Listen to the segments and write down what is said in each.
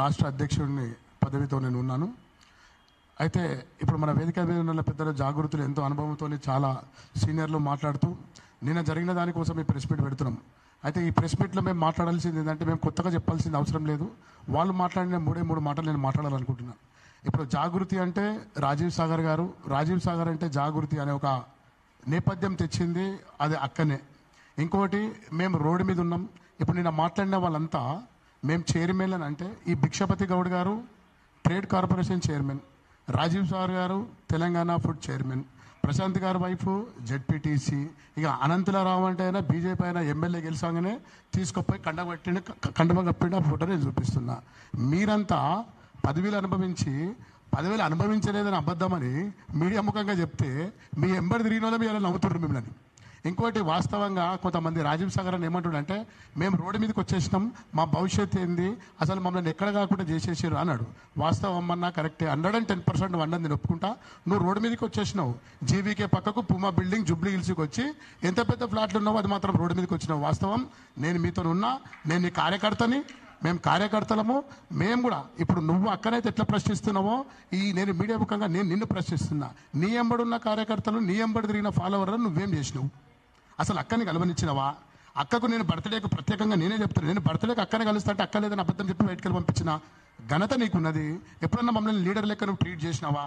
రాష్ట్ర అధ్యక్షుడిని పదవితో నేను ఉన్నాను. అయితే ఇప్పుడు మన వేదిక మీద ఉన్న పెద్దల జాగృతులు ఎంతో అనుభవంతో చాలా సీనియర్లు మాట్లాడుతూ నిన్న జరిగిన దానికోసం ఈ ప్రెస్ మీట్ పెడుతున్నాం. అయితే ఈ ప్రెస్ మీట్లో మేము మాట్లాడాల్సింది ఏంటంటే మేము కొత్తగా చెప్పాల్సింది అవసరం లేదు. వాళ్ళు మాట్లాడిన మూడు మాటలు నేను మాట్లాడాలనుకుంటున్నాను. ఇప్పుడు జాగృతి అంటే రాజీవ్ సాగర్ గారు, రాజీవ్ సాగర్ అంటే జాగృతి అనే ఒక నేపథ్యం తెచ్చింది అది అక్కనే. ఇంకోటి మేము రోడ్డు మీద ఉన్నాం. ఇప్పుడు నిన్న మాట్లాడిన వాళ్ళంతా మేము చైర్మన్ అని అంటే ఈ భిక్షపతి గౌడ్ గారు trade corporation chairman, Rajiv Sagar గారు తెలంగాణ ఫుడ్ చైర్మన్, ప్రశాంత్ గారి వైఫ్ జెడ్పీటీసీ, ఇక అనంతరావు అంటే అయినా బీజేపీ అయినా ఎమ్మెల్యే గెలిచాగానే తీసుకుపోయి కండమ కప్పిన ఫోటో నేను చూపిస్తున్నా. మీరంతా పదవిలు అనుభవించలేదని అబద్ధమని మీడియా ముఖంగా చెప్తే మీ ఎంబడి తిరిగిన వాళ్ళు మీరు నవ్వుతుండ్రు మిమ్మల్ని. ఇంకోటి వాస్తవంగా కొంతమంది రాజీవ్ సాగర్ అని ఏమంటుండంటే మేము రోడ్డు మీదకి వచ్చేసినాం, మా భవిష్యత్తు ఏంది, అసలు మమ్మల్ని ఎక్కడ కాకుండా చేసేసారు అన్నాడు. వాస్తవం అమ్మన్నా కరెక్టే, 110% అన్నది నేను ఒప్పుకుంటా. నువ్వు రోడ్డు మీదకి వచ్చేసినావు, జీవీకే పక్కకు పుమా బిల్డింగ్ జూబ్లీ హిల్స్కి వచ్చి ఎంత పెద్ద ఫ్లాట్లు ఉన్నావో అది మాత్రం రోడ్డు మీదకి వచ్చినావు. వాస్తవం, నేను మీతో ఉన్నా, నేను నీ కార్యకర్తని, మేము కార్యకర్తలము. మేము కూడా ఇప్పుడు నువ్వు అక్కడైతే ఎట్లా ప్రశ్నిస్తున్నావో నేను మీడియా ముఖంగా నేను నిన్ను ప్రశ్నిస్తున్నా. నీ ఎంబడున్న కార్యకర్తలు, నీ ఎంబడి తిరిగిన ఫాలోవర్లను నువ్వేం చేసినావు? అసలు అక్కని కలవనిచ్చినవా? అక్కకు నేను బర్త్డేకు ప్రత్యేకంగా నేనే చెప్తాను, నేను బర్త్డేకి అక్కనే కలుస్తా అంటే అక్క లేదని అబద్ధం చెప్పి బయటకెళ్ళి పంపించిన ఘనత నీకున్నది. ఎప్పుడన్నా మమ్మల్ని లీడర్ లెక్క నువ్వు ట్రీట్ చేసినావా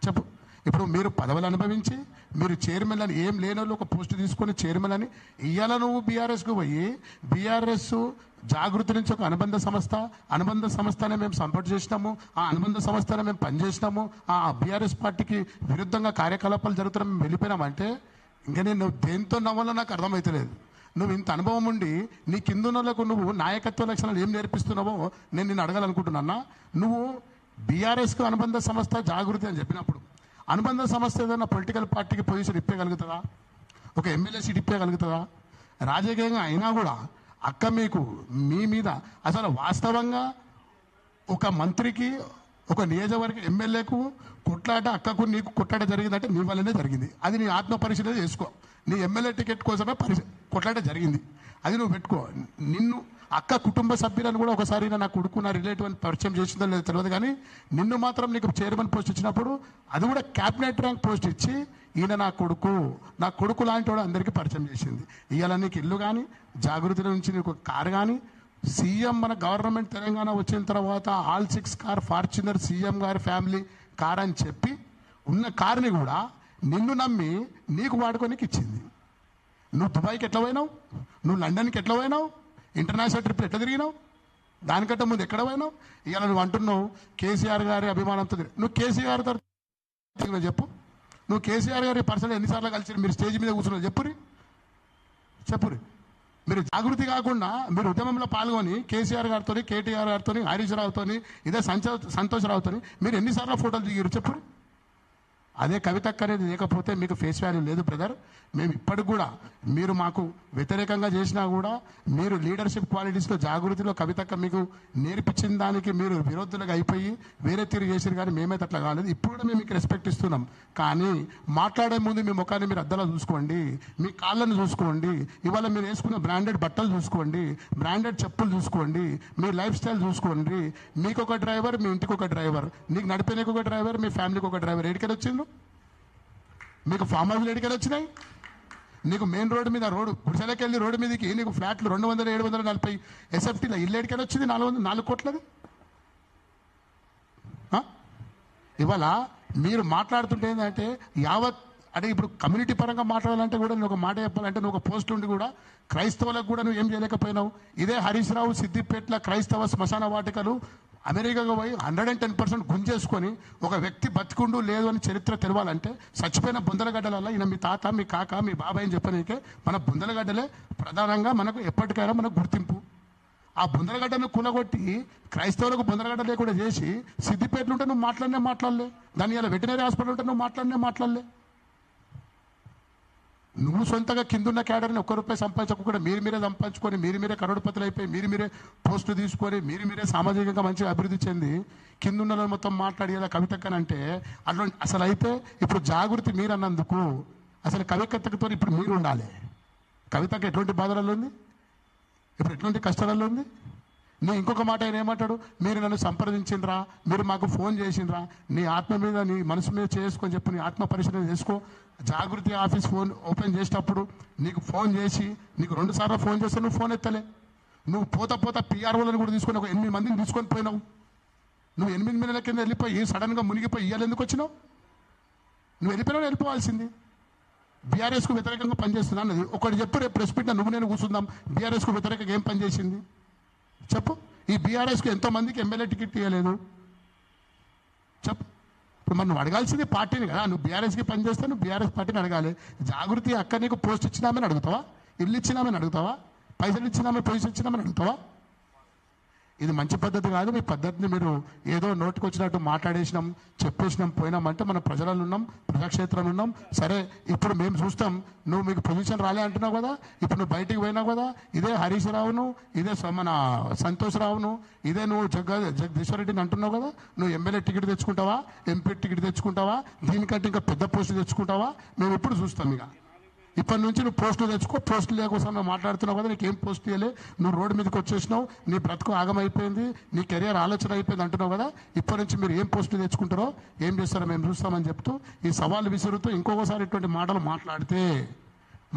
చెప్పు. ఇప్పుడు మీరు పదవులు అనుభవించి మీరు చైర్మన్ అని ఏం లేని వాళ్ళు ఒక పోస్ట్ తీసుకొని చైర్మన్ అని ఇవాళ నువ్వు బీఆర్ఎస్కు పోయి బీఆర్ఎస్ జాగృతి నుంచి ఒక అనుబంధ సంస్థనే మేము సపోర్ట్ చేసినాము, ఆ అనుబంధ సంస్థనే మేము పనిచేసినాము, ఆ బీఆర్ఎస్ పార్టీకి విరుద్ధంగా కార్యకలాపాలు జరుగుతున్నా మేము వెళ్ళిపోయినామంటే ఇంకా నేను దేంతో నవ్వాలో నాకు అర్థమవుతలేదు. నువ్వు ఇంత అనుభవం ఉండి నీ కిందున్నలకు నువ్వు నాయకత్వ లక్షణాలు ఏం నేర్పిస్తున్నావో నేను నిన్ను అడగాలనుకుంటున్నా. నువ్వు బీఆర్ఎస్కు అనుబంధ సంస్థ జాగృతి అని చెప్పినప్పుడు అనుబంధ సంస్థ ఏదైనా పొలిటికల్ పార్టీకి పొజిషన్ ఇప్పగలుగుతుందా? ఒక ఎమ్మెల్యే సీట్ ఇప్పగలుగుతుందా? రాజకీయంగా అయినా కూడా అక్క మీకు మీ మీద అసలు వాస్తవంగా ఒక మంత్రికి ఒక నియోజకవర్గ ఎమ్మెల్యేకు కొట్లాట, అక్కకు నీకు కొట్లాట జరిగిందంటే నీ వల్లనే జరిగింది. అది నీ ఆత్మ పరిశీలన చేసుకో. నీ ఎమ్మెల్యే టికెట్ కోసమే కొట్లాట జరిగింది, అది నువ్వు పెట్టుకో. నిన్ను అక్క కుటుంబ సభ్యులను కూడా ఒకసారి నా కొడుకు నా రిలేటివ్ అని పరిచయం చేసిందో లేదో తెలియదు, కానీ నిన్ను మాత్రం నీకు చైర్మన్ పోస్ట్ ఇచ్చినప్పుడు అది కూడా క్యాబినెట్ ర్యాంక్ పోస్ట్ ఇచ్చి ఈయన నా కొడుకు లాంటి వాడు అందరికీ పరిచయం చేసింది. ఇవాళ నీకు ఇల్లు కానీ జాగృతి నుంచి నీకు కారు కానీ సీఎం మన గవర్నమెంట్ తెలంగాణ వచ్చిన తర్వాత ఆల్ 6 కార్ ఫార్చునర్ సీఎం గారి ఫ్యామిలీ కార్ అని చెప్పి ఉన్న కారుని కూడా నిన్ను నమ్మి నీకు వాడుకోనికి ఇచ్చింది. నువ్వు దుబాయ్కి ఎట్లా పోయినావు, నువ్వు లండన్కి ఎట్లా పోయినావు, ఇంటర్నేషనల్ ట్రిప్ ఎట్లా తిరిగినావు, దానికంటే ముందు ఎక్కడ పోయినావు? ఇవాళ నువ్వు అంటున్నావు కేసీఆర్ గారి అభిమానంతో నువ్వు కేసీఆర్ గారు చెప్పు, నువ్వు కేసీఆర్ గారి పర్సనల్ ఎన్నిసార్లు కలిసి మీరు స్టేజ్ మీద కూర్చున్నావు చెప్పురి. మీరు జాగృతి కాకుండా మీరు ఉద్యమంలో పాల్గొని కేసీఆర్ గారితో, కేటీఆర్ గారితో, హరీష్ రావుతో, ఇదే సంతోష్ రావుతో మీరు ఎన్నిసార్లు ఫోటోలు దిగారు చెప్పు. అదే కవితక్క అనేది లేకపోతే మీకు ఫేస్ వాల్యూ లేదు బ్రదర్. మేము ఇప్పటికి కూడా మీరు మాకు వ్యతిరేకంగా చేసినా కూడా మీరు లీడర్షిప్ క్వాలిటీస్లో జాగృతిలో కవితక్క మీకు నేర్పించిన దానికి మీరు విరోధులుగా అయిపోయి వేరే తీరు చేసారు, కానీ మేమైతే అట్లా కాలేదు. ఇప్పుడు కూడా మేము మీకు రెస్పెక్ట్ ఇస్తున్నాం, కానీ మాట్లాడే ముందు మీ ముఖాన్ని మీరు అద్దాలో చూసుకోండి, మీ కాళ్ళను చూసుకోండి, ఇవాళ మీరు వేసుకున్న బ్రాండెడ్ బట్టలు చూసుకోండి, బ్రాండెడ్ చెప్పులు చూసుకోండి, మీ లైఫ్ స్టైల్ చూసుకోండి. మీకు ఒక డ్రైవర్, మీ ఇంటికి ఒక డ్రైవర్, నీకు నడిపేందుకు ఒక డ్రైవర్, మీ ఫ్యామిలీకి ఒక డ్రైవర్. ఎడికెళ్ళి వచ్చిండు మీకు ఫామ్ హౌస్లు ఎడికెళ్ళి వచ్చినాయి? నీకు మెయిన్ రోడ్డు మీద గుడిసెలకి వెళ్ళి రోడ్డు మీదకి నీకు ఫ్లాట్లు 200, 740 ఎస్ఎఫ్టీలో ఇల్లు ఎడికెళ్ళి వచ్చింది 4 కోట్లది. ఇవాళ మీరు మాట్లాడుతుంటే ఏంటంటే యావత్ అంటే ఇప్పుడు కమ్యూనిటీ పరంగా మాట్లాడాలంటే కూడా నేను ఒక మాట చెప్పాలంటే నువ్వు ఒక పోస్ట్ ఉండి కూడా క్రైస్తవులకు కూడా నువ్వు ఏం చేయలేకపోయినావు. ఇదే హరీష్ రావు సిద్దిపేటలో క్రైస్తవ శ్మశాన వాటికలు అమెరికాకు పోయి 110% గుంజేసుకొని ఒక వ్యక్తి బతికుండు లేదు అని చరిత్ర తెలవాలంటే చచ్చిపోయిన బుందలగడ్డల ఈయన మీ తాత, మీ కాక, మీ బాబాయ్ అని చెప్పనీకే మన బుందలగడ్డలే ప్రధానంగా మనకు ఎప్పటికైనా మనకు గుర్తింపు. ఆ బుందలగడ్డను కూలగొట్టి క్రైస్తవులకు బుందలగడ్డ లేకుండా చేసి సిద్దిపేటలు ఉంటే నువ్వు మాట్లాడలే, దాని ఇలా వెటనరీ హాస్పిటల్ ఉంటే నువ్వు మాట్లాడలే. నువ్వు సొంతగా కిందున్న క్యాడర్ని ₹1 సంపాదించకుండా మీరే సంపాదించుకొని మీరే కరోడుపతులు అయిపోయి మీరే పోస్టు తీసుకొని మీరే సామాజికంగా మంచిగా అభివృద్ధి చెంది కిందున్న మొత్తం మాట్లాడేలా కవితక్కనంటే అట్లా అసలు అయితే ఇప్పుడు జాగృతి మీరు అన్నందుకు అసలు కవితక్కతో ఇప్పుడు మీరు ఉండాలి. కవితక్క ఎటువంటి బాధలలో ఉంది, ఇప్పుడు ఎటువంటి కష్టాలలో ఉంది? నీ ఇంకొక మాట ఆయన ఏమంటాడు, మీరు నన్ను సంప్రదించిండ్రా, మీరు మాకు ఫోన్ చేసిండ్రా, నీ ఆత్మ మీద నీ మనసు మీద చేసుకొని చెప్పి నీ ఆత్మ పరిశీలన చేసుకో. జాగృతి ఆఫీస్ ఫోన్ ఓపెన్ చేసేటప్పుడు నీకు ఫోన్ చేసి నీకు 2 సార్లు ఫోన్ చేస్తే నువ్వు ఫోన్ ఎత్తలే. నువ్వు పోతా పిఆర్ఓలను కూడా తీసుకొని ఒక 8 మందిని తీసుకొని పోయినావు. నువ్వు 8 నెలల కింద వెళ్ళిపోయి సడన్గా మునిగిపోయి ఇయ్యాలి ఎందుకు వచ్చినావు? నువ్వు వెళ్ళిపోవాల్సింది. బీఆర్ఎస్కు వ్యతిరేకంగా పనిచేస్తున్నా అన్నది ఒకటి చెప్పు. రేపు ప్రెస్ మీట్ నువ్వు నేను కూర్చుందాం. బీఆర్ఎస్కు వ్యతిరేకంగా ఏం పనిచేసింది చెప్పు. ఈ బీఆర్ఎస్కు ఎంతో మందికి ఎమ్మెల్యే టికెట్ ఇవ్వలేదు చెప్పు. ఇప్పుడు మనం అడగాల్సింది పార్టీని కదా. నువ్వు బీఆర్ఎస్కి పనిచేస్తే నువ్వు బీఆర్ఎస్ పార్టీని అడగాలి. జాగృతి అక్క నీకు పోస్ట్ ఇచ్చినామని అడుగుతావా? ఇల్లు ఇచ్చినామని అడుగుతావా? పైసలు ఇచ్చినామని పొజిషన్ ఇచ్చినామని అడుగుతావా? ఇది మంచి పద్ధతి కాదు. మీ పద్ధతిని మీరు ఏదో నోటికి వచ్చినట్టు మాట్లాడేసినాం, చెప్పేసినాం, పోయినామంటే మన ప్రజలలో ఉన్నాం, ప్రజాక్షేత్రంలో ఉన్నాం. సరే, ఇప్పుడు మేము చూస్తాం. నువ్వు మీకు పొజిషన్ రాలే అంటున్నావు కదా, ఇప్పుడు నువ్వు బయటికి పోయినావు కదా, ఇదే హరీష్ రావును, ఇదే మన సంతోష్ రావును, ఇదే నువ్వు జగదీశ్వర్ రెడ్డిని అంటున్నావు కదా, నువ్వు ఎమ్మెల్యే టికెట్ తెచ్చుకుంటావా, ఎంపీ టికెట్ తెచ్చుకుంటావా, దీనికంటే ఇంకా పెద్ద పోస్టు తెచ్చుకుంటావా? మేము ఇప్పుడు చూస్తాం. ఇక ఇప్పటి నుంచి నువ్వు పోస్టులు తెచ్చుకో. పోస్టులు లేకోసం నువ్వు మాట్లాడుతున్నావు కదా, నీకేం పోస్ట్ ఇవ్వలే, నువ్వు రోడ్డు మీదకి వచ్చేసినావు, నీ బ్రతుకు ఆగమైపోయింది, నీ కెరియర్ ఆలోచన అయిపోయింది అంటున్నావు కదా. ఇప్పటి నుంచి మీరు ఏం పోస్టులు తెచ్చుకుంటారో ఏం చేస్తారో మేము చూస్తామని చెప్తూ ఈ సవాళ్ళు విసురుతూ ఇంకొకసారి ఇటువంటి మాటలు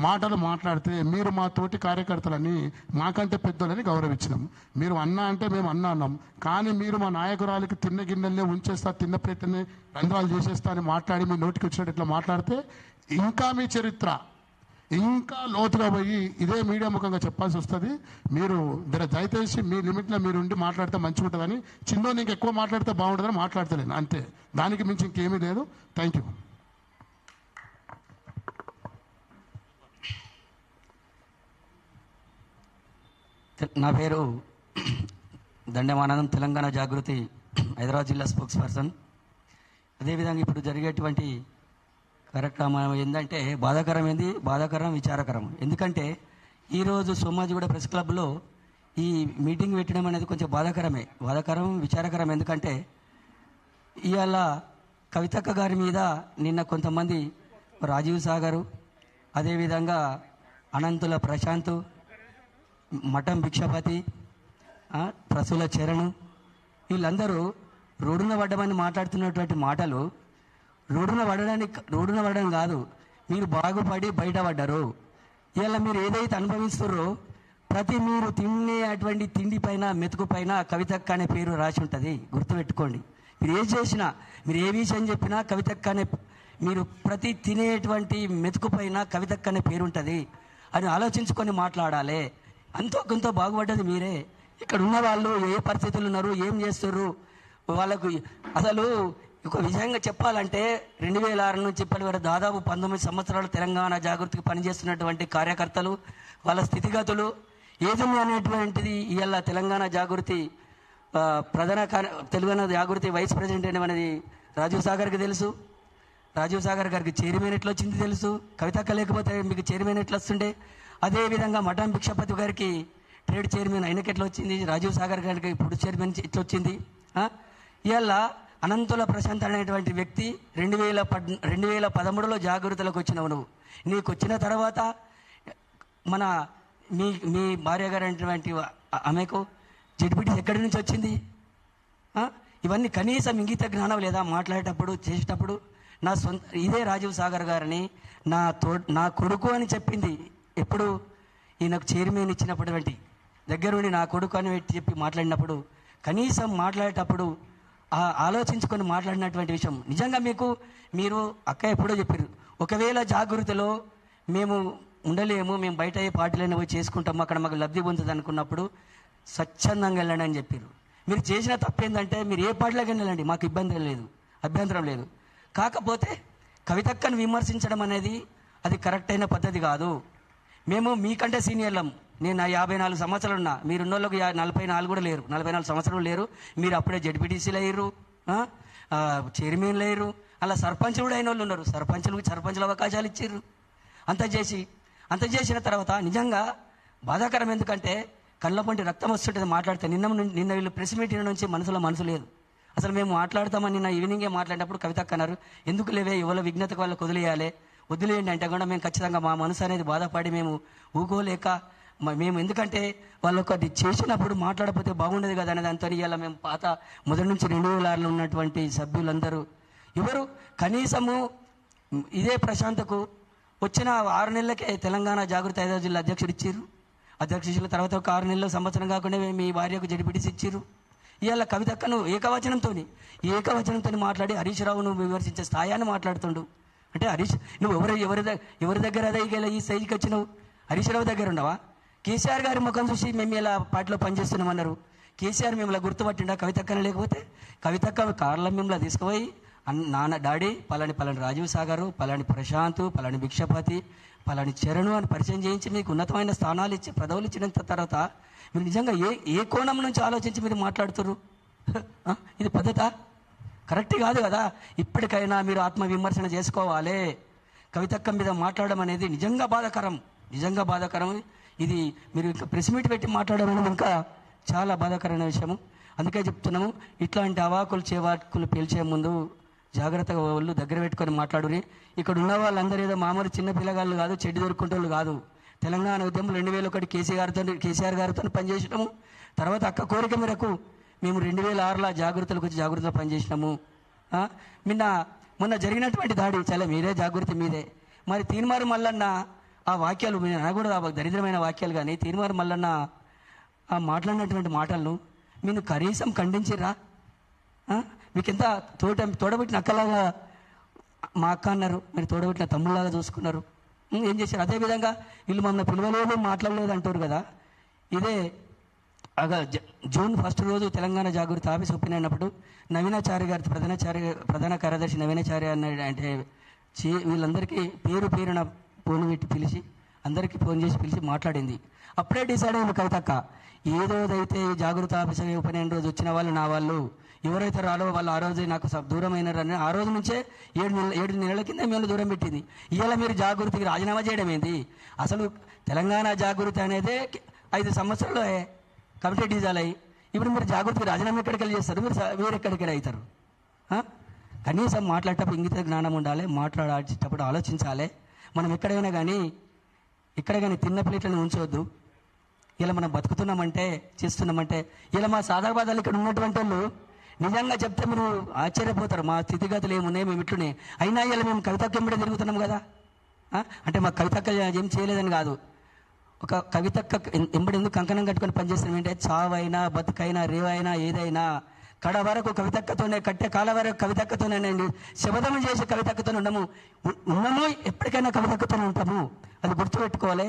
మాట్లాడితే మీరు మా తోటి కార్యకర్తలని మాకంటే పెద్దలని గౌరవించినాం. మీరు అన్న అంటే మేము అన్న అన్నాం. కానీ మీరు మా నాయకురాలకి తిన్న గిన్నెలనే ఉంచేస్తా, తిన్న ప్లేట్ని రంధ్రాలు చేసేస్తా అని మాట్లాడి మీ నోటికి వచ్చినట్టు ఇట్లా మాట్లాడితే ఇంకా మీ చరిత్ర ఇంకా లోతుగా పోయి ఇదే మీడియా ముఖంగా చెప్పాల్సి వస్తుంది. మీరు దయచేసి మీ లిమిట్లో మీరు ఉండి మాట్లాడితే మంచిగా ఉంటుందని. చిన్నో నీకు ఎక్కువ మాట్లాడితే బాగుంటుందని మాట్లాడతలేను అంతే, దానికి మించి ఇంకేమీ లేదు. Thank you. నా పేరు దండమానందం, తెలంగాణ జాగృతి హైదరాబాద్ జిల్లా స్పోక్స్ పర్సన్. అదేవిధంగా ఇప్పుడు జరిగేటువంటి కార్యక్రమం ఏంటంటే బాధాకరం, విచారకరం. ఎందుకంటే ఈరోజు సోమాజిగూడ ప్రెస్ క్లబ్లో ఈ మీటింగ్ పెట్టడం అనేది కొంచెం బాధాకరం, విచారకరం. ఎందుకంటే ఇవాళ కవితక్క గారి మీద నిన్న కొంతమంది రాజీవ్ సాగరు, అదేవిధంగా అనంతుల ప్రశాంత్, మఠం భిక్షపతి, ప్రసుల చరణ్, వీళ్ళందరూ రోడ్డున పడ్డమని మాట్లాడుతున్నటువంటి మాటలు రోడ్డున పడడం కాదు, మీరు బాగుపడి బయటపడ్డారు. ఇలా మీరు ఏదైతే అనుభవిస్తున్నారో మీరు తినే అటువంటి తిండి పైన, మెతుకు పైన కవితక్క అనే పేరు రాసి ఉంటుంది. గుర్తుపెట్టుకోండి. మీరు ఏం చేసినా, మీరు ఏ విషయం చెప్పినా కవితక్క అనే, మీరు ప్రతి తినేటువంటి మెతుకు పైన కవితక్క అనే పేరు ఉంటుంది అని ఆలోచించుకొని మాట్లాడాలి. అంతో కొంత బాగుపడ్డది మీరే. ఇక్కడ ఉన్న వాళ్ళు ఏ పరిస్థితులు ఉన్నారు, ఏం చేస్తున్నారు, వాళ్ళకు అసలు ఒక విషయంగా చెప్పాలంటే 2006 నుంచి ఇప్పటి వరకు దాదాపు 19 సంవత్సరాలు తెలంగాణ జాగృతికి పనిచేస్తున్నటువంటి కార్యకర్తలు, వాళ్ళ స్థితిగతులు ఏజెంట్ అనేటువంటిది ఇవాళ తెలంగాణ జాగృతి తెలంగాణ జాగృతి వైస్ ప్రెసిడెంట్ అనేది రాజీవ్ సాగర్కి తెలుసు. రాజీవ్ సాగర్ గారికి చైర్మన్ ఎట్లా వచ్చింది తెలుసు. కవితక్క లేకపోతే మీకు చైర్మన్ ఎట్లా వస్తుండే. అదేవిధంగా మఠం భిక్షపతి గారికి ట్రేడ్ చైర్మన్ ఆయనకి ఎట్లా వచ్చింది, రాజీవ్ సాగర్ గారికి ఇప్పుడు చైర్మన్ ఎట్లా వచ్చింది. ఇవాళ అనంతుల ప్రశాంత్ అనేటువంటి వ్యక్తి 2013లో జాగృతిలోకి వచ్చినావు. నీకు వచ్చిన తర్వాత మీ భార్య గారు అనేటువంటి ఆమెకు జడ్పీటీ ఎక్కడి నుంచి వచ్చింది? ఇవన్నీ కనీసం ఇంగిత జ్ఞానం లేదా? మాట్లాడేటప్పుడు చేసేటప్పుడు ఇదే రాజీవ్ సాగర్ గారిని నా కొడుకు అని చెప్పింది ఎప్పుడు? ఈయనకు చైర్మన్ ఇచ్చినటువంటి దగ్గరుండి నా కొడుకు అని చెప్పి మాట్లాడినప్పుడు, కనీసం మాట్లాడేటప్పుడు ఆలోచించుకొని మాట్లాడినటువంటి విషయం. నిజంగా మీరు అక్క ఎప్పుడో చెప్పారు, ఒకవేళ జాగృతిలో మేము ఉండలేము, మేము బయట ఏ పార్టీలైనా పోయి చేసుకుంటాము, అక్కడ మాకు లబ్ధి పొందుతుంది అనుకున్నప్పుడు స్వచ్ఛందంగా వెళ్ళండి అని చెప్పారు. మీరు చేసిన తప్పేందంటే మీరు ఏ పార్టీలోకి వెళ్ళండి, మాకు అభ్యంతరం లేదు. కాకపోతే కవితక్కను విమర్శించడం అనేది అది కరెక్ట్ అయిన పద్ధతి కాదు. మేము మీకంటే సీనియర్లం. నేను 54 సంవత్సరాలు ఉన్నా, మీరున్న వాళ్ళకి 44 కూడా లేరు, 44 సంవత్సరాలు లేరు. మీరు అప్పుడే జడ్పీటీసీలు అయ్యారు, చైర్మన్లు అయ్యారు, అలా సర్పంచ్ కూడా అయిన వాళ్ళు ఉన్నారు. సర్పంచుల అవకాశాలు ఇచ్చారు. అంత చేసిన తర్వాత నిజంగా బాధాకరం. ఎందుకంటే కళ్ళ పంటి రక్తం వస్తుంటుంది మాట్లాడితే. నిన్న వీళ్ళు ప్రెస్ మీటింగ్ నుంచి మనసు లేదు. అసలు మేము మాట్లాడతామని నిన్న ఈవినింగే మాట్లాడినప్పుడు కవితక్క అన్నారు, ఎందుకు లేవే ఎవరి విఘ్నతకు వాళ్ళకి వదిలేయండి అంటే కూడా మేము ఖచ్చితంగా మా మనసు అనేది బాధపడి మేము ఊకోలేక మేము ఎందుకంటే వాళ్ళు ఒకటి చేసినప్పుడు మాట్లాడకపోతే బాగుండేది కదా అనే దాంతో ఇలా మేము పాత మొదటి నుంచి 2006లో ఉన్నటువంటి సభ్యులందరూ ఎవరు కనీసము ఇదే ప్రశాంతకు వచ్చిన 6 నెలలకే తెలంగాణ జాగృతి 5వ జిల్లా అధ్యక్షుడు ఇచ్చిర్రు. అధ్యక్షుల తర్వాత ఒక 6 నెలలు సంవత్సరం కాకుండా మీ భార్యకు జడిపిడిసి ఇచ్చిర్రు. ఇవాళ కవితక్కను ఏకవచనంతో మాట్లాడి హరీష్ రావును విమర్శించే స్థాయాన్ని మాట్లాడుతుండు. అంటే హరీష్ నువ్వు ఎవరి దగ్గర అదైగల ఈ స్టేజ్కి వచ్చినావు? హరీష్ రావు దగ్గర ఉండవా? కేసీఆర్ గారి ముఖం చూసి మేము ఇలా పార్టీలో పనిచేస్తున్నామన్నారు. కేసీఆర్ మిమ్మల్ని గుర్తుపట్టిండా కవితక్కన? లేకపోతే కవితక్క కార్ల మిమ్మల్ని తీసుకుపోయి నాన్న డాడీ పలాని రాజీవ్ సాగరు, పలాని ప్రశాంత్, పలాని భిక్షపతి, పలాని చరణు అని పరిచయం చేయించి మీకు ఉన్నతమైన స్థానాలు ఇచ్చి పదవులు ఇచ్చిన తర్వాత మీరు నిజంగా ఏ కోణం నుంచి ఆలోచించి మీరు మాట్లాడుతున్నారు? ఇది పద్ధత కరెక్ట్ కాదు కదా. ఇప్పటికైనా మీరు ఆత్మవిమర్శన చేసుకోవాలి. కవితక్క మీద మాట్లాడడం అనేది నిజంగా బాధాకరం. ఇది మీరు ఇంకా ప్రెస్ మీట్ పెట్టి మాట్లాడడం అనేది ఇంకా చాలా బాధాకరమైన విషయము. అందుకే చెప్తున్నాము, ఇట్లాంటి అవాకులు చేవాకులు పేల్చే ముందు జాగ్రత్తగా వాళ్ళు దగ్గర పెట్టుకొని మాట్లాడుని. ఇక్కడ ఉన్న వాళ్ళందరూ ఏదో మామూలు చిన్న పిల్లగాళ్ళు కాదు, చెడ్డి దొరుకుంటోళ్ళు కాదు. తెలంగాణ ఉద్యమం 2001 కేసీఆర్ గారితో పనిచేసినాము. తర్వాత అక్క కోరిక మేరకు మేము 2006లో జాగృతిలో పనిచేసినాము. మొన్న జరిగినటువంటి దాడి చాలా జాగృతి మీదే. మరి తీన్మారు మల్లన్న ఆ వాక్యాలు అనకూడదు, ఆ దరిద్రమైన వాక్యాలు, కానీ తీన్మారు మల్లన్న ఆ మాట్లాడినటువంటి మాటలను మీరు కనీసం ఖండించిర్రా? మీకెంత తోడబెట్టిన అక్కలాగా మా అక్క అన్నారు, మీరు తోడబెట్టిన తమ్ముళ్ళలాగా చూసుకున్నారు. ఏం చేశారు? అదేవిధంగా వీళ్ళు మమ్మల్ని పిలవలేదు, మాట్లాడలేదు అంటారు కదా. ఇదే జూన్ 1 రోజు తెలంగాణ జాగృతి ఆఫీస్ ఓపెన్ అయినప్పుడు నవీనాచార్య గారి ప్రధాన కార్యదర్శి నవీనాచార్య అంటే వీళ్ళందరికీ పేరున ఫోన్ పెట్టి పిలిచి అందరికీ ఫోన్ చేసి పిలిచి మాట్లాడింది. అప్పుడే డిసైడ్ అయింది కవితక్క, ఏదోదైతే జాగృతి ఆఫీస్ ఓపెన్ అయిన రోజు వచ్చిన వాళ్ళు నా వాళ్ళు ఎవరైతే రాలో వాళ్ళు ఆ రోజు నాకు దూరం అయినారని ఆ రోజు నుంచే 7 నెలల కింద మేము దూరం పెట్టింది. ఇవాళ మీరు జాగృతికి రాజీనామా చేయడం ఏంది? అసలు తెలంగాణ జాగృతి అనేది 5 సంవత్సరాలు కమిటీ డిజాల్ అయ్యి ఇప్పుడు మీరు జాగృతికి రాజీనామా ఎక్కడికి చేస్తారు? మీరు ఎక్కడికి అవుతారు? కనీసం మాట్లాడేటప్పుడు ఇంగిత జ్ఞానం ఉండాలి, మాట్లాడేటప్పుడు ఆలోచించాలి. మనం ఎక్కడైనా కానీ తిన్న ప్లేట్లను ఉంచవద్దు. ఇలా మనం బతుకుతున్నామంటే చేస్తున్నామంటే ఇలా మా సాదాబాదాలు ఇక్కడ ఉన్నటువంటి వాళ్ళు నిజంగా చెప్తే మీరు ఆశ్చర్యపోతారు. మా స్థితిగతులు ఏమున్నాయి, మేము ఇట్లునే అయినా ఇలా మేము కవితక్క ఎంబడే తిరుగుతున్నాం కదా. అంటే మా కవితక్క ఏం చేయలేదని కాదు, ఒక కవితక్క ఎంబడి ఎందుకు కంకణం కట్టుకొని పనిచేస్తున్నాం అంటే చావైనా బతుకైనా రేవైనా ఏదైనా కడ వరకు కవితక్కతోనే, కట్టే కాల వరకు కవితక్కతోనేనండి. శబదం చేసి కవితక్కతోనే ఉన్నాము, ఎప్పటికైనా కవితక్కతోనే ఉంటాము. అది గుర్తుపెట్టుకోవాలి.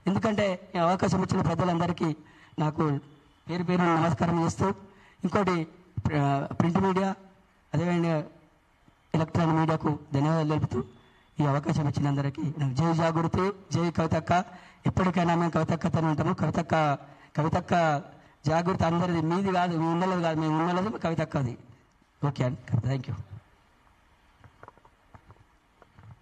ఎందుకంటే ఈ అవకాశం ఇచ్చిన పెద్దలందరికీ నాకు పేరు నమస్కారం చేస్తూ, ఇంకోటి ప్రింట్ మీడియా అదేవిధంగా ఎలక్ట్రానిక్ మీడియాకు ధన్యవాదాలు తెలుపుతూ ఈ అవకాశం ఇచ్చిన అందరికీ నాకు జై జాగృతి, జై కవితక్క. ఎప్పటికైనా మేము కవితక్కతోనే ఉంటాము. కవితక్క జాగృతి అందరిది, మీది కాదు, మీ ఉన్నది కాదు, మేము ఉన్నది కవితక్కది. ఓకే అండి, థ్యాంక్ యూ.